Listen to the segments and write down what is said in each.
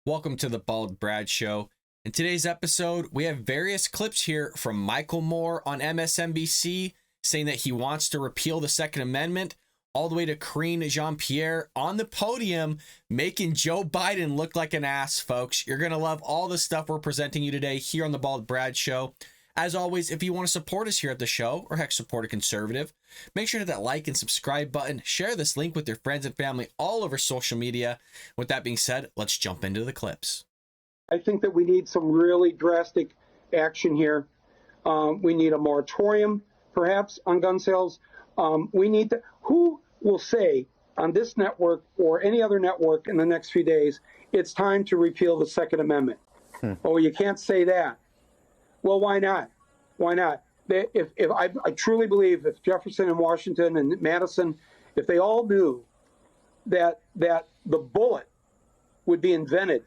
Welcome to the Bald Brad Show. In today's episode, we have various clips here from Michael Moore on MSNBC saying that he wants to repeal the Second Amendment, all the way to Karine Jean-Pierre on the podium making Joe Biden look like an ass, folks. You're going to love all the stuff we're presenting you today here on the Bald Brad Show. As always, if you want to support us here at the show, or heck, support a conservative, make sure to hit that like and subscribe button. Share this link with your friends and family all over social media. With that being said, let's jump into the clips. I think that we need some really drastic action here. We need a moratorium, perhaps, on gun sales. We need to, who will say on this network or any other network in the next few days, it's time to repeal the Second Amendment? Oh, you can't say that. Well, why not? Why not? If I truly believe if Jefferson and Washington and Madison, if they all knew that the bullet would be invented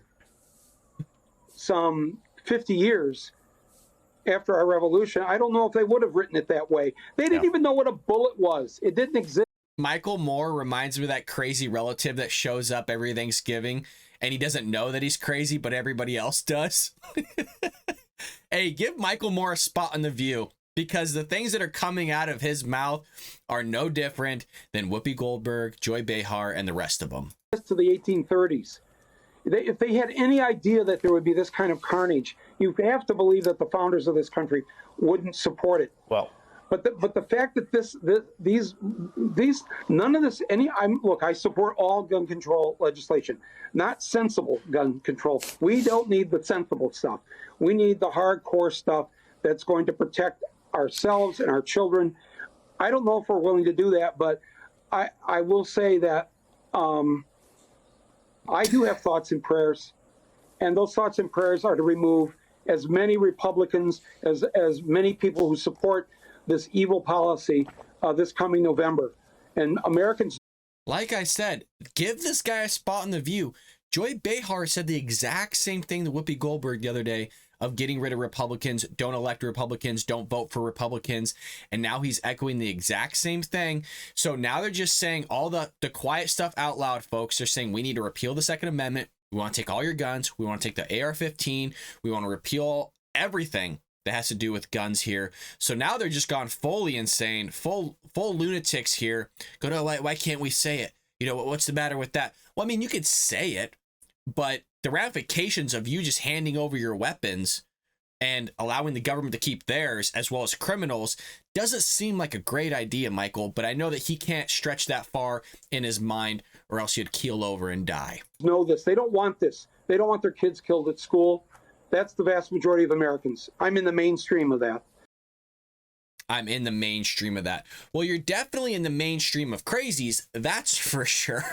some 50 years after our revolution, I don't know if they would have written it that way. They didn't even know what a bullet was. It didn't exist. Michael Moore reminds me of that crazy relative that shows up every Thanksgiving and he doesn't know that he's crazy, but everybody else does. Hey, give Michael Moore a spot on The View, because the things that are coming out of his mouth are no different than Whoopi Goldberg, Joy Behar, and the rest of them. To the 1830s. If they had any idea that there would be this kind of carnage, you have to believe that the founders of this country wouldn't support it. Well, but the fact that these none of this look, I support all gun control legislation, not sensible gun control. We don't need the sensible stuff. We need the hardcore stuff that's going to protect ourselves and our children. I don't know if we're willing to do that, but I will say that I do have thoughts and prayers, and those thoughts and prayers are to remove as many Republicans, as many people who support this evil policy this coming November. And Americans, like I said, give this guy a spot in The View. Joy Behar said the exact same thing to Whoopi Goldberg the other day of getting rid of Republicans, don't elect Republicans, don't vote for Republicans. And now he's echoing the exact same thing. So now they're just saying all the quiet stuff out loud, folks. They're saying we need to repeal the Second Amendment. We want to take all your guns. We want to take the AR-15. We want to repeal everything that has to do with guns here. So now they're just gone fully insane, full lunatics here. Go to, why can't we say it? You know, what's the matter with that? Well, I mean, you could say it, but the ramifications of you just handing over your weapons and allowing the government to keep theirs, as well as criminals, doesn't seem like a great idea, Michael. But I know that he can't stretch that far in his mind, or else he'd keel over and die. Know this. They don't want this. They don't want their kids killed at school. That's the vast majority of Americans. I'm in the mainstream of that. I'm in the mainstream of that. Well, you're definitely in the mainstream of crazies, that's for sure.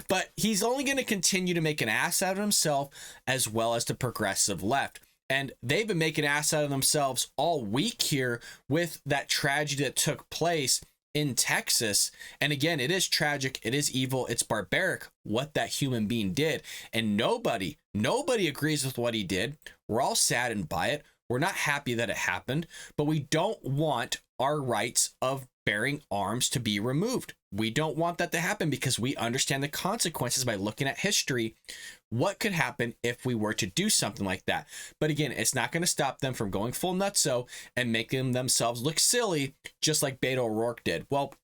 But he's only going to continue to make an ass out of himself, as well as the progressive left. And they've been making an ass out of themselves all week here with that tragedy that took place in Texas. And again, it is tragic, it is evil, it's barbaric what that human being did. And nobody agrees with what he did. We're all saddened by it. We're not happy that it happened, but we don't want our rights of bearing arms to be removed. We don't want that to happen because we understand the consequences by looking at history. What could happen if we were to do something like that? But again, it's not going to stop them from going full nutso and making themselves look silly, just like Beto O'Rourke did. Well,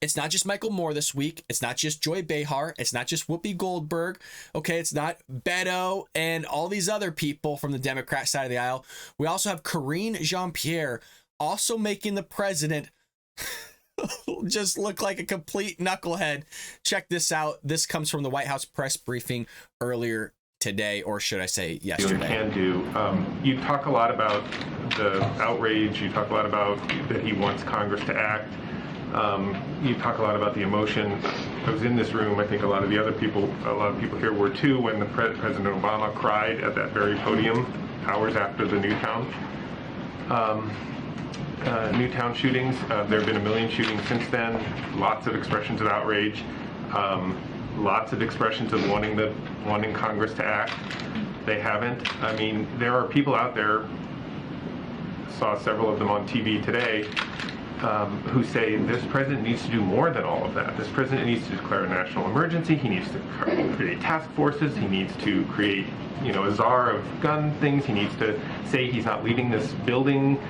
it's not just Michael Moore this week. It's not just Joy Behar. It's not just Whoopi Goldberg. Okay, it's not Beto and all these other people from the Democrat side of the aisle. We also have Karine Jean-Pierre also making the president just look like a complete knucklehead. Check this out. This comes from the White House press briefing earlier today, or should I say yesterday. Can do. You talk a lot about the outrage. You talk a lot about that he wants Congress to act. You talk a lot about the emotion. I was in this room. I think a lot of people here were too, when President Obama cried at that very podium hours after the Newtown shootings. There have been 1 million shootings since then. Lots of expressions of outrage. Lots of expressions of wanting Congress to act. They haven't. I mean, there are people out there, saw several of them on TV today, who say this president needs to do more than all of that. This president needs to declare a national emergency. He needs to create task forces. He needs to create, a czar of gun things. He needs to say he's not leaving this building.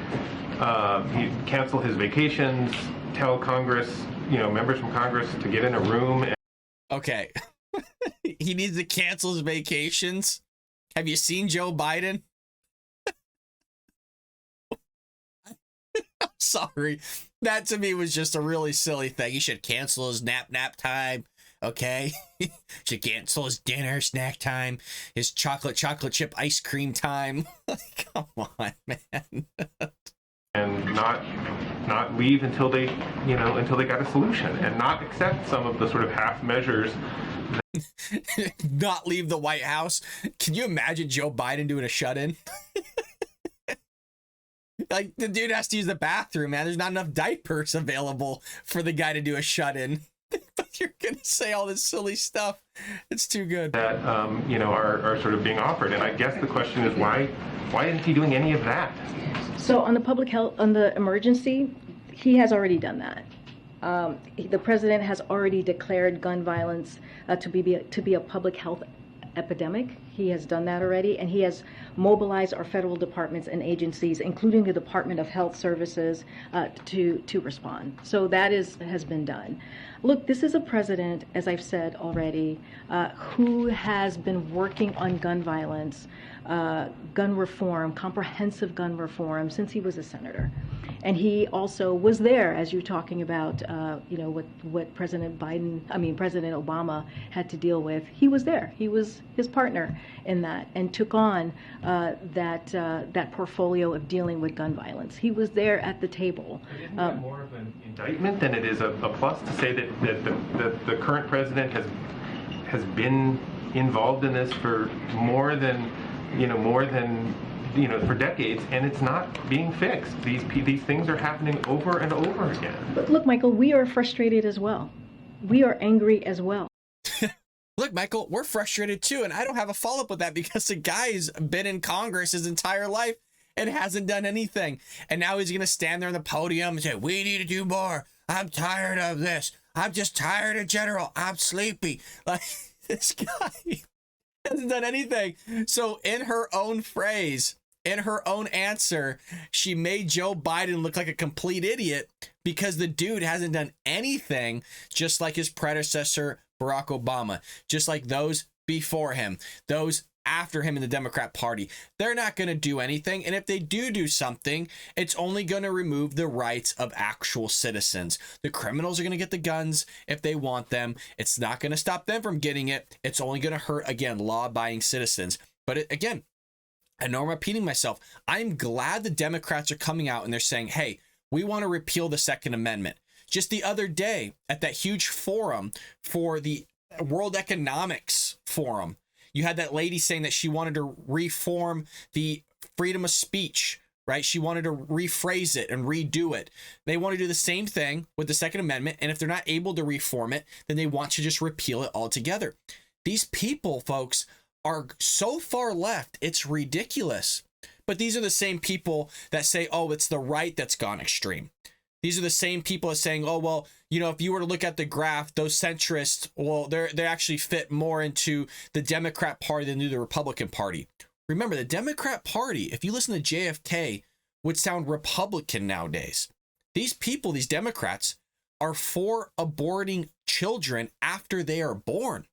He cancel his vacations. Tell Congress, members from Congress to get in a room. Okay. He needs to cancel his vacations. Have you seen Joe Biden? I'm sorry. That to me was just a really silly thing. He should cancel his nap time. Okay. Should cancel his dinner snack time, his chocolate chip ice cream time. Come on, man. And not leave until they got a solution, and not accept some of the sort of half measures. Not leave the White House. Can you imagine Joe Biden doing a shut-in? Like, the dude has to use the bathroom, man. There's not enough diapers available for the guy to do a shut-in. But you're gonna say all this silly stuff. It's too good. That are sort of being offered, and I guess the question is why isn't he doing any of that? So on the public health, on the emergency, he has already done that. The president has already declared gun violence to be a public health epidemic. He has done that already, and he has mobilized our federal departments and agencies, including the Department of Health Services, to respond. So that has been done. Look, this is a president, as I've said already, who has been working on gun violence, gun reform, comprehensive gun reform since he was a senator. And he also was there, as you're talking about, what President Obama had to deal with. He was there. He was his partner in that, and took on that portfolio of dealing with gun violence. He was there at the table. But isn't that more of an indictment than it is a plus to say that the current president has been involved in this for more than for decades, and it's not being fixed. These things are happening over and over again. But look, Michael, we are frustrated as well. We are angry as well. Look, Michael, we're frustrated too, and I don't have a follow-up with that because the guy's been in Congress his entire life and hasn't done anything. And now he's going to stand there on the podium and say, we need to do more. I'm tired of this. I'm just tired of general. I'm sleepy. Like, this guy hasn't done anything. So in her own phrase, in her own answer, she made Joe Biden look like a complete idiot because the dude hasn't done anything, just like his predecessor, Barack Obama, just like those before him, those after him in the Democrat Party. They're not going to do anything. And if they do something, it's only going to remove the rights of actual citizens. The criminals are going to get the guns if they want them. It's not going to stop them from getting it. It's only going to hurt, again, law-abiding citizens. But again, I know I'm repeating myself. I'm glad the Democrats are coming out and they're saying, hey, we want to repeal the Second Amendment. Just the other day at that huge forum for the World Economics Forum, you had that lady saying that she wanted to reform the freedom of speech, right? She wanted to rephrase it and redo it. They want to do the same thing with the Second Amendment. And if they're not able to reform it, then they want to just repeal it altogether. These people, folks, are so far left, it's ridiculous. But these are the same people that say, oh, it's the right that's gone extreme. These are the same people as saying, oh, well, if you were to look at the graph, those centrists, well, they actually fit more into the Democrat Party than do the Republican Party. Remember, the Democrat Party, if you listen to JFK, would sound Republican nowadays. These people, these Democrats, are for aborting children after they are born.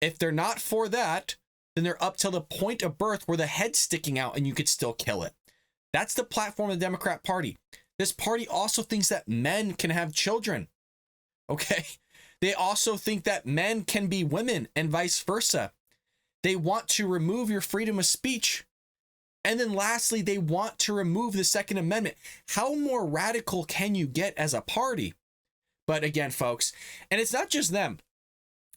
If they're not for that, then they're up till the point of birth where the head's sticking out and you could still kill it. That's the platform of the Democrat Party. This party also thinks that men can have children. Okay? They also think that men can be women and vice versa. They want to remove your freedom of speech. And then lastly, they want to remove the Second Amendment. How more radical can you get as a party? But again, folks, and it's not just them.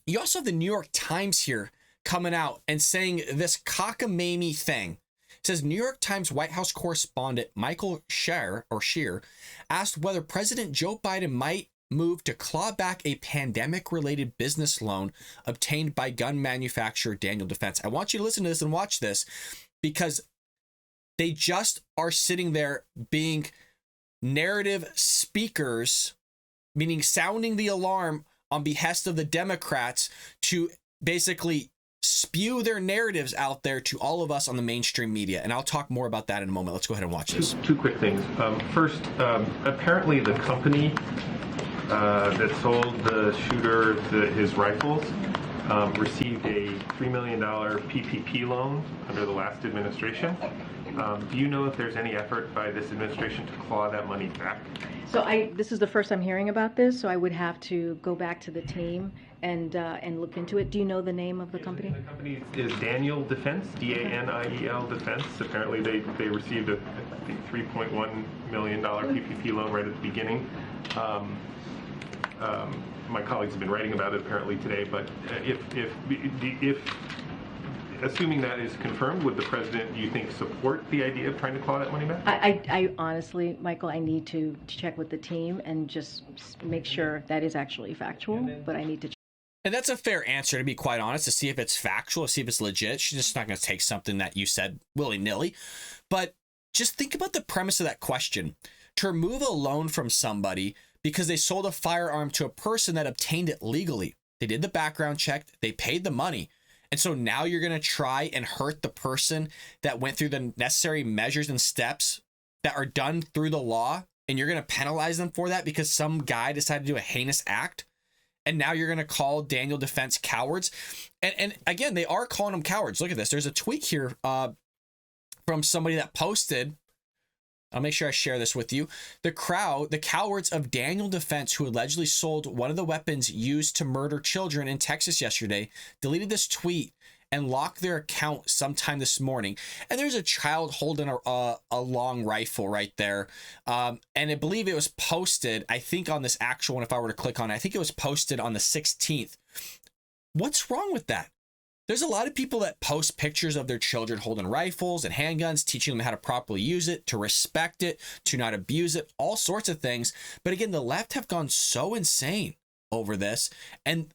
You also have the New York Times here coming out and saying this cockamamie thing. It says New York Times White House correspondent Michael Scheer asked whether President Joe Biden might move to claw back a pandemic-related business loan obtained by gun manufacturer Daniel Defense. I want you to listen to this and watch this because they just are sitting there being narrative speakers, meaning sounding the alarm on behest of the Democrats to basically spew their narratives out there to all of us on the mainstream media. And I'll talk more about that in a moment. Let's go ahead and watch this. Two quick things. First, apparently the company that sold the shooter his rifles received a $3 million PPP loan under the last administration. Do you know if there's any effort by this administration to claw that money back? So this is the first I'm hearing about this, so I would have to go back to the team and look into it. Do you know the name of the company? The company is Daniel Defense, Daniel Defense. Apparently they received a I think $3.1 million PPP loan right at the beginning. My colleagues have been writing about it apparently today, but if assuming that is confirmed, would the president, do you think, support the idea of trying to claw that money back? I honestly, Michael, I need to check with the team and just make sure that is actually factual, but I need to check. And that's a fair answer, to be quite honest, to see if it's factual, to see if it's legit. She's just not going to take something that you said willy-nilly. But just think about the premise of that question. To remove a loan from somebody because they sold a firearm to a person that obtained it legally. They did the background check. They paid the money. And so now you're going to try and hurt the person that went through the necessary measures and steps that are done through the law, and you're going to penalize them for that because some guy decided to do a heinous act. And now you're going to call Daniel Defense cowards. And again, they are calling them cowards. Look at this. There's a tweet here from somebody that posted. I'll make sure I share this with you. The cowards of Daniel Defense, who allegedly sold one of the weapons used to murder children in Texas yesterday, deleted this tweet and locked their account sometime this morning. And there's a child holding a long rifle right there. And I believe it was posted, I think on this actual one, if I were to click on it, I think it was posted on the 16th. What's wrong with that? There's a lot of people that post pictures of their children holding rifles and handguns, teaching them how to properly use it, to respect it, to not abuse it, all sorts of things. But again, the left have gone so insane over this. And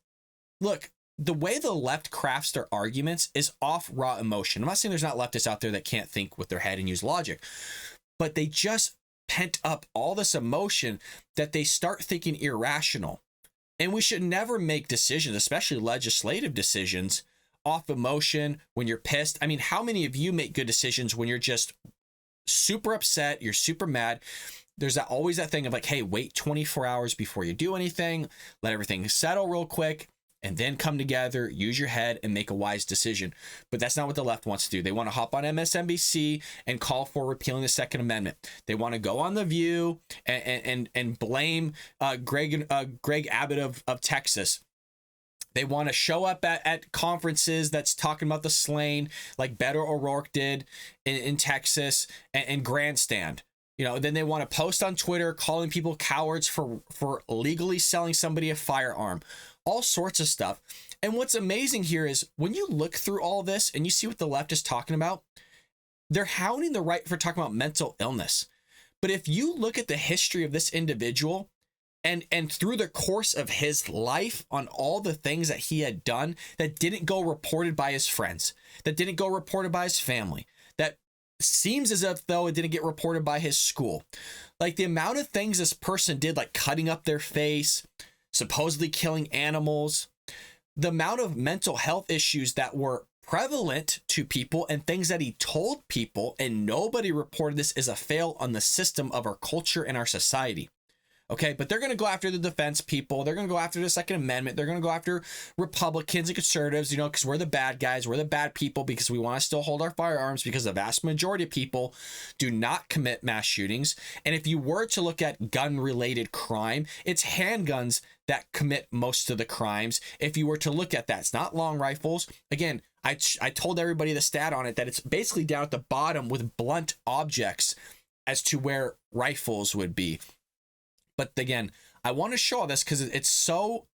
look, the way the left crafts their arguments is off raw emotion. I'm not saying there's not leftists out there that can't think with their head and use logic, but they just pent up all this emotion that they start thinking irrational. And we should never make decisions, especially legislative decisions, off emotion when you're pissed. I mean, how many of you make good decisions when you're just super upset, you're super mad? There's always that thing of like, hey, wait 24 hours before you do anything, let everything settle real quick, and then come together, use your head, and make a wise decision. But that's not what the left wants to do. They want to hop on MSNBC and call for repealing the Second Amendment. They want to go on The View and blame Greg Abbott of Texas. They want to show up at conferences that's talking about the slain, like Beto O'Rourke did in Texas, and grandstand. You know, then they want to post on Twitter calling people cowards for legally selling somebody a firearm. All sorts of stuff. And what's amazing here is when you look through all of this and you see what the left is talking about, they're hounding the right for talking about mental illness. But if you look at the history of this individual, and through the course of his life on all the things that he had done that didn't go reported by his friends, that didn't go reported by his family, that seems as if though it didn't get reported by his school. Like the amount of things this person did, like cutting up their face, supposedly killing animals, the amount of mental health issues that were prevalent to people and things that he told people, and nobody reported this, is a fail on the system of our culture and our society. Okay, but they're going to go after the defense people. They're going to go after the Second Amendment. They're going to go after Republicans and conservatives, you know, because we're the bad guys. We're the bad people because we want to still hold our firearms, because the vast majority of people do not commit mass shootings. And if you were to look at gun-related crime, it's handguns that commit most of the crimes. If you were to look at that, it's not long rifles. Again, I told everybody the stat on it that it's basically down at the bottom with blunt objects as to where rifles would be. But again, I want to show all this because it's so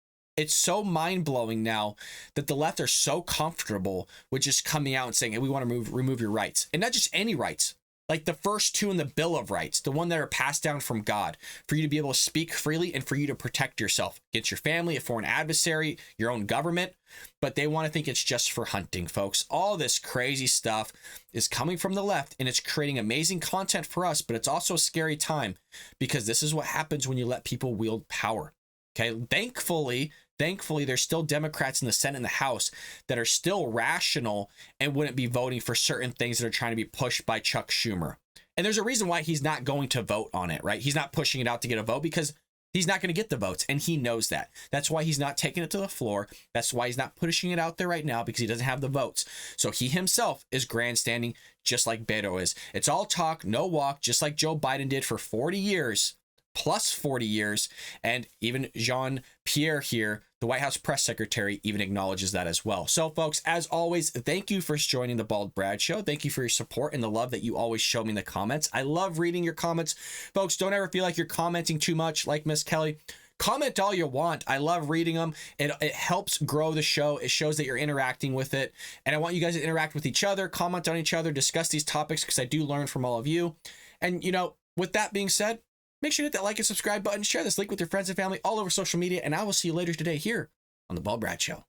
mind-blowing now that the left are so comfortable with just coming out and saying, hey, we want to remove your rights. And not just any rights, like the first two in the Bill of Rights, the one that are passed down from God, for you to be able to speak freely and for you to protect yourself against your family, a foreign adversary, your own government. But they want to think it's just for hunting, folks. All this crazy stuff is coming from the left, and it's creating amazing content for us, but it's also a scary time, because this is what happens when you let people wield power. Okay, thankfully, there's still Democrats in the Senate and the House that are still rational and wouldn't be voting for certain things that are trying to be pushed by Chuck Schumer. And there's a reason why he's not going to vote on it, right? He's not pushing it out to get a vote because he's not going to get the votes, and he knows that. That's why he's not taking it to the floor. That's why he's not pushing it out there right now, because he doesn't have the votes. So he himself is grandstanding, just like Beto is. It's all talk, no walk, just like Joe Biden did for 40 years, plus 40 years. And even Jean-Pierre here, the White House press secretary, even acknowledges that as well. So folks, as always, thank you for joining the Bald Brad Show. Thank you for your support and the love that you always show me in the comments. I love reading your comments. Folks, don't ever feel like you're commenting too much like Miss Kelly. Comment all you want. I love reading them. It helps grow the show. It shows that you're interacting with it. And I want you guys to interact with each other, comment on each other, discuss these topics, because I do learn from all of you. And, you know, with that being said, make sure to hit that like and subscribe button, share this link with your friends and family all over social media, and I will see you later today here on The Bald Brad Show.